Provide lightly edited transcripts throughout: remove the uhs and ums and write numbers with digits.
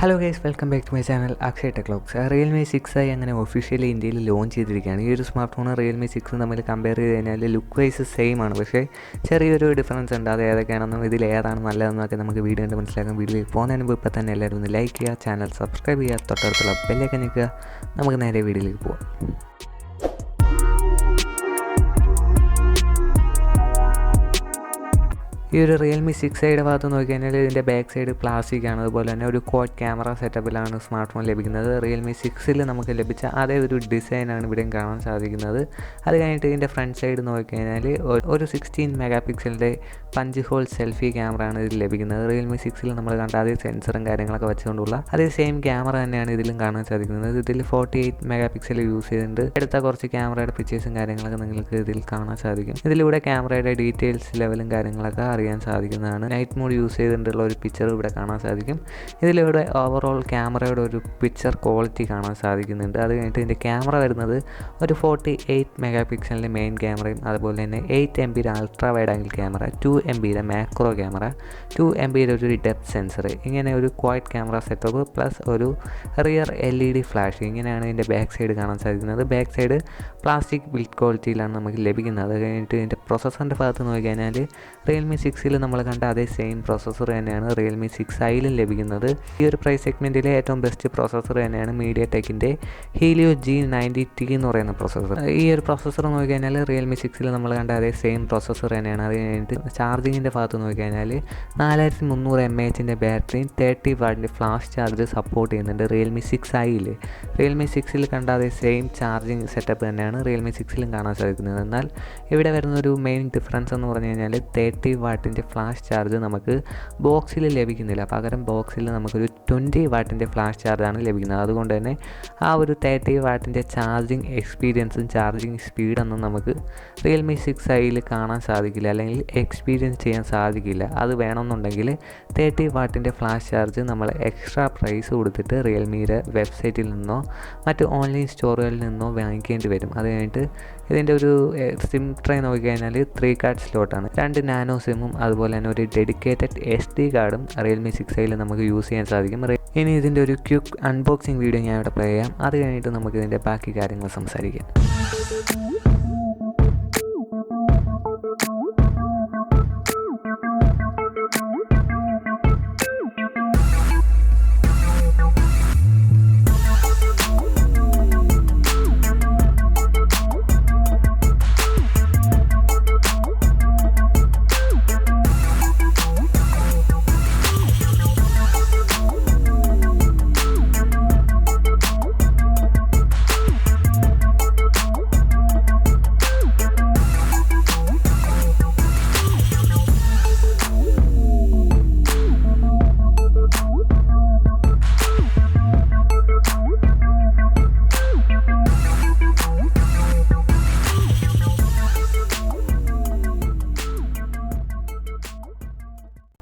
Hello guys, welcome back to my channel Akshay Techlox. Realme6i അങ്ങനെ officially ഇന്ത്യയിൽ launch ചെയ്തിരിക്കുകയാണ്. ഈ ഒരു സ്മാർട്ട് ഫോൺ Realme6 തമ്മിൽ കമ്പയർ ചെയ്ത് കഴിഞ്ഞാൽ ലുക്ക് വൈസ് സെയിം ആണ്, പക്ഷേ ചെറിയൊരു ഡിഫറൻസ് ഉണ്ട്. അത് ഏതൊക്കെയാണെന്നും ഇതിൽ ഏതാണ് നല്ലതെന്നൊക്കെ നമുക്ക് വീഡിയോ കണ്ട് മനസ്സിലാക്കാം. വീഡിയോയിൽ പോകുന്നതിന് മുമ്പ് ഇപ്പം തന്നെ എല്ലാവരും ഒന്ന് ലൈക്ക് ചെയ്യുക, ചാനൽ സബ്സ്ക്രൈബ് ചെയ്യുക, തൊട്ടടുത്തുള്ള ബെല്ലൈക്കൺ ഞെക്കുക. നമുക്ക് നേരെ വീഡിയോയിലേക്ക് പോകാം. ഈ ഒരു Realme6iയുടെ ഭാഗത്ത് നോക്കിക്കഴിഞ്ഞാൽ ഇതിൻ്റെ ബാക്ക് സൈഡ് പ്ലാസ്റ്റിക് ആണ്. അതുപോലെ തന്നെ ഒരു ക്വാഡ് ക്യാമറ സെറ്റപ്പിലാണ് സ്മാർട്ട് ഫോൺ ലഭിക്കുന്നത്. Realme6ൽ നമുക്ക് ലഭിച്ച അതേ ഒരു ഡിസൈനാണ് ഇവിടെയും കാണാൻ സാധിക്കുന്നത്. അത് കഴിഞ്ഞിട്ട് ഇതിൻ്റെ ഫ്രണ്ട് സൈഡ് നോക്കിക്കഴിഞ്ഞാൽ ഒരു 16 മെഗാ പിക്സലിൻ്റെ പഞ്ച് ഹോൾ സെൽഫി ക്യാമറ ആണ് ഇതിൽ ലഭിക്കുന്നത്. Realme6ൽ നമ്മൾ കണ്ട അതേ സെൻസറും കാര്യങ്ങളൊക്കെ വെച്ചുകൊണ്ടുള്ള അതേ സെയിം ക്യാമറ തന്നെയാണ് ഇതിലും കാണാൻ സാധിക്കുന്നത്. ഇതിൽ 48 മെഗാ പിക്സൽ യൂസ് ചെയ്തിട്ടുണ്ട്. എടുത്ത കുറച്ച് ക്യാമറയുടെ പിക്ചേഴ്സും കാര്യങ്ങളൊക്കെ നിങ്ങൾക്ക് ഇതിൽ കാണാൻ സാധിക്കും. ഇതിലൂടെ ക്യാമറയുടെ ഡീറ്റെയിൽസ് ലെവലും കാര്യങ്ങളൊക്കെ അറിയാൻ സാധിക്കുന്നതാണ്. നൈറ്റ് മോഡ് യൂസ് ചെയ്തിട്ടുള്ള ഒരു പിക്ചർ ഇവിടെ കാണാൻ സാധിക്കും. ഇതിലൂടെ ഓവറോൾ ക്യാമറയുടെ ഒരു പിക്ചർ ക്വാളിറ്റി കാണാൻ സാധിക്കുന്നുണ്ട്. അത് കഴിഞ്ഞിട്ട് ഇതിൻ്റെ ക്യാമറ വരുന്നത് ഒരു 48 മെഗാ പിക്സലിൻ്റെ മെയിൻ ക്യാമറയും അതുപോലെ തന്നെ 8 MB ultra wide angle camera, 2 MB macro camera, 2 MB ഒരു ഡെപ്ത് സെൻസർ, ഇങ്ങനെ ഒരു ക്വയറ്റ് ക്യാമറ സെറ്റപ്പ് പ്ലസ് ഒരു റിയർ LED ഫ്ലാഷ്, ഇങ്ങനെയാണ് ഇതിൻ്റെ ബാക്ക് സൈഡ് കാണാൻ സാധിക്കുന്നത്. ബാക്ക് സൈഡ് പ്ലാസ്റ്റിക് ബിൽഡ് ക്വാളിറ്റിയിലാണ് നമുക്ക് ലഭിക്കുന്നത്. അത് കഴിഞ്ഞിട്ട് ഇതിൻ്റെ പ്രൊസസ്സറിൻ്റെ ഭാഗത്ത് നോക്കിക്കഴിഞ്ഞാൽ Realme6ൽ നമ്മൾ കണ്ട അതേ സെയിം പ്രൊസസ്സർ തന്നെയാണ് Realme6iലും ലഭിക്കുന്നത്. ഈ ഒരു പ്രൈസ് സെഗ്മെൻറ്റിലെ ഏറ്റവും ബെസ്റ്റ് പ്രൊസസ്സർ തന്നെയാണ് mediatekൻ്റെ helio G90T എന്ന് പറയുന്ന പ്രൊസസ്സർ. ഈ ഒരു പ്രൊസസ്സർ നോക്കിക്കഴിഞ്ഞാൽ Realme6ൽ നമ്മൾ കണ്ട അതേ സെയിം പ്രൊസസ്സർ തന്നെയാണ്. അത് കഴിഞ്ഞിട്ട് ചാർജിങ്ങിൻ്റെ ഭാഗത്ത് നോക്കിക്കഴിഞ്ഞാൽ 4300 mAhൻ്റെ ബാറ്ററിയും 30 വാട്ടിൻ്റെ ഫ്ലാഷ് ചാർജ് സപ്പോർട്ട് ചെയ്യുന്നുണ്ട് Realme6iയിൽ. Realme6ൽ കണ്ട അതേ സെയിം ചാർജിങ് സെറ്റപ്പ് തന്നെയാണ് Realme6ലും കാണാൻ സാധിക്കുന്നത്. എന്നാൽ ഇവിടെ വരുന്നൊരു മെയിൻ ഡിഫറൻസ് എന്ന് പറഞ്ഞു കഴിഞ്ഞാൽ 30 വാട്ടിൻ്റെ ഫ്ലാഷ് ചാർജ് നമുക്ക് ബോക്സിൽ ലഭിക്കുന്നില്ല. പകരം ബോക്സിൽ നമുക്കൊരു 20 വാട്ടിൻ്റെ ഫ്ലാഷ് ചാർജാണ് ലഭിക്കുന്നത്. അതുകൊണ്ട് തന്നെ ആ ഒരു 30 വാട്ടിൻ്റെ ചാർജിങ് എക്സ്പീരിയൻസും ചാർജിങ് സ്പീഡൊന്നും നമുക്ക് Realme6iയിൽ കാണാൻ സാധിക്കില്ല, അല്ലെങ്കിൽ എക്സ്പീരിയൻസ് ചെയ്യാൻ സാധിക്കില്ല. അത് വേണമെന്നുണ്ടെങ്കിൽ 30 വാട്ടിൻ്റെ ഫ്ലാഷ് ചാർജ് നമ്മൾ എക്സ്ട്രാ പ്രൈസ് കൊടുത്തിട്ട് റിയൽമിയുടെ വെബ്സൈറ്റിൽ നിന്നോ മറ്റ് ഓൺലൈൻ സ്റ്റോറുകളിൽ നിന്നോ വാങ്ങിക്കേണ്ടി വരും. അത് കഴിഞ്ഞിട്ട് ഇതിൻ്റെ ഒരു സിം ട്രേ നോക്കിക്കഴിഞ്ഞാൽ 3 കാർഡ് സ്ലോട്ടാണ്. 2 നാനോ സിമ്മും അതുപോലെ തന്നെ ഒരു ഡെഡിക്കേറ്റഡ് SD കാർഡും Realme6iയിൽ നമുക്ക് യൂസ് ചെയ്യാൻ സാധിക്കും. ഇനി ഇതിൻ്റെ ഒരു ക്വിക്ക് അൺബോക്സിങ് വീഡിയോ ഞാൻ ഇവിടെ പ്ലേ ചെയ്യാം. അത് കഴിഞ്ഞിട്ട് നമുക്ക് ഇതിൻ്റെ ബാക്കി കാര്യങ്ങൾ സംസാരിക്കാം.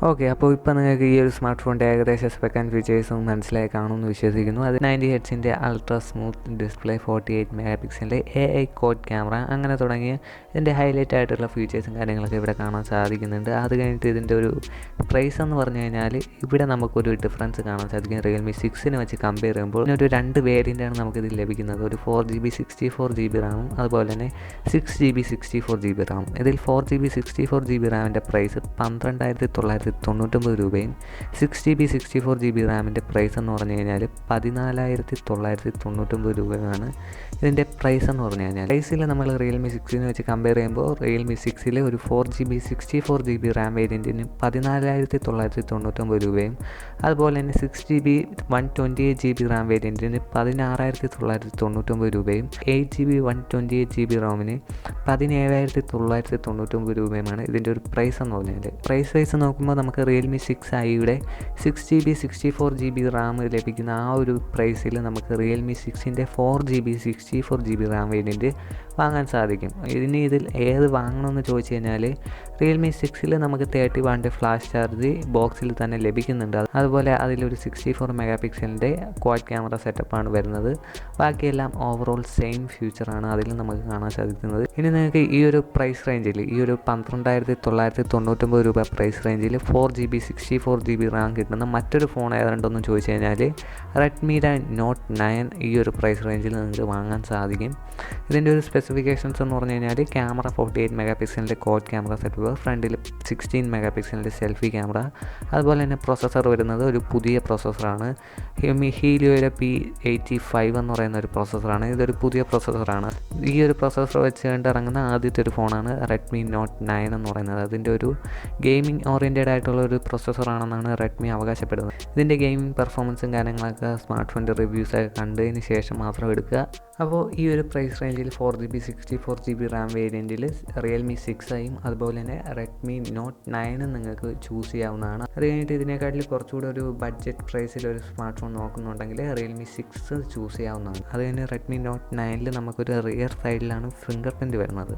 ഓക്കെ, അപ്പോൾ ഇപ്പോൾ നിങ്ങൾക്ക് ഈ ഒരു സ്മാർട്ട് ഫോണിൻ്റെ ഏകദേശം സ്പെക് ആൻഡ് ഫീച്ചേഴ്സും മനസ്സിലായി കാണുമെന്ന് വിശ്വസിക്കുന്നു. അത് 90 ഹെഡ്സിൻ്റെ അൾട്രാ സ്മൂത്ത് ഡിസ്പ്ലേ, 48 മെഗാ പിക്സലിൻ്റെ AI കോഡ് ക്യാമറ, അങ്ങനെ തുടങ്ങിയ ഇതിൻ്റെ ഹൈലൈറ്റ് ആയിട്ടുള്ള ഫീച്ചേഴ്സും കാര്യങ്ങളൊക്കെ ഇവിടെ കാണാൻ സാധിക്കുന്നുണ്ട്. അത് കഴിഞ്ഞിട്ട് ഇതിൻ്റെ ഒരു പ്രൈസ് എന്ന് പറഞ്ഞു കഴിഞ്ഞാൽ ഇവിടെ നമുക്കൊരു ഡിഫറൻസ് കാണാൻ സാധിക്കും. Realme6നെ വെച്ച് കമ്പയർ ചെയ്യുമ്പോൾ ഒരു 2 വേരിയൻ്റാണ് നമുക്കിതിൽ ലഭിക്കുന്നത്. ഒരു 4GB 64GB റാമും അതുപോലെ തന്നെ 6GB 64GB റാമും. ഇതിൽ 4GB 64GB റാമിൻ്റെ പ്രൈസ് 12,999 രൂപയും 6GB 64GB റാമിൻ്റെ പ്രൈസ് എന്ന് പറഞ്ഞു കഴിഞ്ഞാൽ 14,999 രൂപയുമാണ് ഇതിൻ്റെ പ്രൈസ് എന്ന് പറഞ്ഞു കഴിഞ്ഞാൽ. പ്രൈസിൽ നമ്മൾ Realme6നെ വെച്ച് കമ്പയർ ചെയ്യുമ്പോൾ Realme6ൽ ഒരു 4GB 64GB റാം വേരിയൻറ്റിന് 14,999 രൂപയും അതുപോലെ തന്നെ 6GB 128GB റാം വേരിയൻറ്റിന് 16,999 രൂപയും 8GB 128GB റാമിന് 17,999 രൂപയുമാണ് ഇതിൻ്റെ ഒരു പ്രൈസ് എന്ന് പറഞ്ഞാൽ. പ്രൈസ് വൈസ് നോക്കുമ്പോൾ നമുക്ക് Realme6iയുടെ 6GB 64GB റാം ലഭിക്കുന്ന ആ ഒരു പ്രൈസിൽ നമുക്ക് Realme6ൻ്റെ 4GB 64GB റാം വേരിയൻറ്റ് വാങ്ങാൻ സാധിക്കും. ഇനി ഇതിൽ ഏത് വാങ്ങണമെന്ന് ചോദിച്ചു കഴിഞ്ഞാൽ Realme 6ൽ നമുക്ക് 30 വാട്ടിൻ്റെ ഫ്ലാഷ് ചാർജ് ബോക്സിൽ തന്നെ ലഭിക്കുന്നുണ്ട്. അതുപോലെ അതിലൊരു 64 മെഗാ പിക്സലിൻ്റെ ക്വാഡ് ക്യാമറ സെറ്റപ്പാണ് വരുന്നത്. ബാക്കിയെല്ലാം ഓവറോൾ സെയിം ഫ്യൂച്ചറാണ് അതിൽ നമുക്ക് കാണാൻ സാധിക്കുന്നത്. ഇനി നിങ്ങൾക്ക് ഈ ഒരു പ്രൈസ് റേഞ്ചിൽ ഈ ഒരു 12,999 രൂപ പ്രൈസ് റേഞ്ചിൽ 4GB 64GB റാം കിട്ടുന്ന മറ്റൊരു ഫോൺ ഏതാണ്ടെന്ന് ചോദിച്ചു കഴിഞ്ഞാൽ റെഡ്മിയുടെ നോട്ട് 9 ഈ ഒരു പ്രൈസ് റേഞ്ചിൽ നിങ്ങൾക്ക് വാങ്ങാൻ സാധിക്കും. ഇതിൻ്റെ ഒരു സ്പെസിഫിക്കേഷൻസ് എന്ന് പറഞ്ഞു കഴിഞ്ഞാൽ ക്യാമറ 48 മെഗാ പിക്സലിൻ്റെ ക്വാഡ് ക്യാമറ സെറ്റപ്പ്, ഫ്രണ്ടിൽ 16 മെഗാ പിക്സലിൻ്റെ സെൽഫി ക്യാമറ, അതുപോലെ തന്നെ പ്രൊസസ്സർ വരുന്നത് ഒരു പുതിയ പ്രൊസസ്സറാണ്. ഹീലിയോയുടെ P85 എന്ന് പറയുന്ന ഒരു പ്രൊസസ്സറാണ്. ഇതൊരു പുതിയ പ്രൊസസ്സറാണ്. ഈ ഒരു പ്രൊസസ്സർ വെച്ചുകൊണ്ട് ഇറങ്ങുന്ന ആദ്യത്തെ ഒരു ഫോണാണ് റെഡ്മി നോട്ട് 9 എന്ന് പറയുന്നത്. അതിൻ്റെ ഒരു ഗെയിമിംഗ് ഓറിയൻറ്റഡ് ആയിട്ടുള്ള ഒരു പ്രൊസസ്സറാണെന്നാണ് റെഡ്മി അവകാശപ്പെടുന്നത്. ഇതിൻ്റെ ഗെയിമിംഗ് പെർഫോമൻസും കാര്യങ്ങളൊക്കെ സ്മാർട്ട് ഫോണിൻ്റെ റിവ്യൂസൊക്കെ കണ്ടതിന് ശേഷം മാത്രം എടുക്കുക. അപ്പോൾ ഈ ഒരു പ്രൈസ് റേഞ്ചിൽ 4GB 64GB റാം വേരിയൻറ്റിൽ Realme 6iയും അതുപോലെ തന്നെ റെഡ്മി നോട്ട് 9 നിങ്ങൾക്ക് ചൂസ് ചെയ്യാവുന്നതാണ്. അത് കഴിഞ്ഞിട്ട് ഇതിനേക്കാട്ടിൽ കുറച്ചുകൂടി ഒരു ബഡ്ജറ്റ് പ്രൈസിൽ ഒരു സ്മാർട്ട് ഫോൺ നോക്കുന്നുണ്ടെങ്കിൽ Realme 6 ചൂസ് ചെയ്യാവുന്നതാണ്. അത് കഴിഞ്ഞ് റെഡ്മി നോട്ട് 9ൽ നമുക്കൊരു റിയർ സൈഡിലാണ് ഫിംഗർ പ്രിൻറ്റ് വരുന്നത്.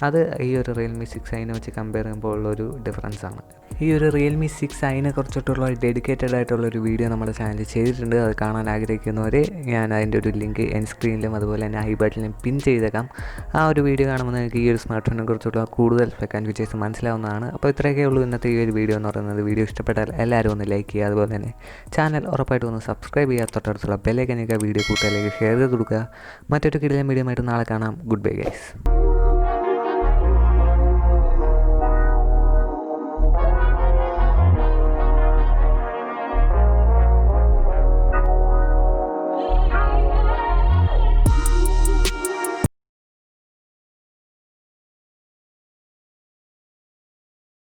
അത് ഈ ഒരു Realme 6iനെ വെച്ച് കമ്പയർ ചെയ്യുമ്പോൾ ഉള്ളൊരു ഡിഫറൻസ് ആണ്. ഈ ഒരു Realme 6iനെ കുറിച്ചിട്ടുള്ള ഡെഡിക്കേറ്റഡ് ആയിട്ടുള്ളൊരു വീഡിയോ നമ്മുടെ ചാനലിൽ ചെയ്തിട്ടുണ്ട്. അത് കാണാൻ ആഗ്രഹിക്കുന്നവർ ഞാൻ അതിൻ്റെ ഒരു ലിങ്ക് എൻ സ്ക്രീനിലും അതുപോലെ തന്നെ ഐ ബട്ടണിലും പിൻ ചെയ്തേക്കാം. ആ ഒരു വീഡിയോ കാണുമ്പോൾ നിങ്ങൾക്ക് ഈ ഒരു സ്മാർട്ട് ഫോണിനെ കുറിച്ചുള്ള കൂടുതൽ സ്പെക് ആൻഡ് ഫീച്ചേഴ്സ് മനസ്സിലാവുന്നതാണ്. അപ്പോൾ ഇത്രയൊക്കെ ഉള്ളൂ ഇന്നത്തെ ഈ ഒരു വീഡിയോ എന്ന് പറയുന്നത്. വീഡിയോ ഇഷ്ടപ്പെട്ടാൽ എല്ലാവരും ഒന്ന് ലൈക്ക് ചെയ്യുക. അതുപോലെ തന്നെ ചാനൽ ഉറപ്പായിട്ടും ഒന്ന് സബ്സ്ക്രൈബ് ചെയ്യുക. തൊട്ടടുത്തുള്ള ബെല്ലൈക്കൻ ഞങ്ങൾക്ക് വീഡിയോ കൂട്ടുകാരിലേക്ക് ഷെയർ ചെയ്ത് കൊടുക്കുക. മറ്റൊരു കിടിലൻ വീഡിയോ ആയിട്ട് നാളെ കാണാം. Good bye guys.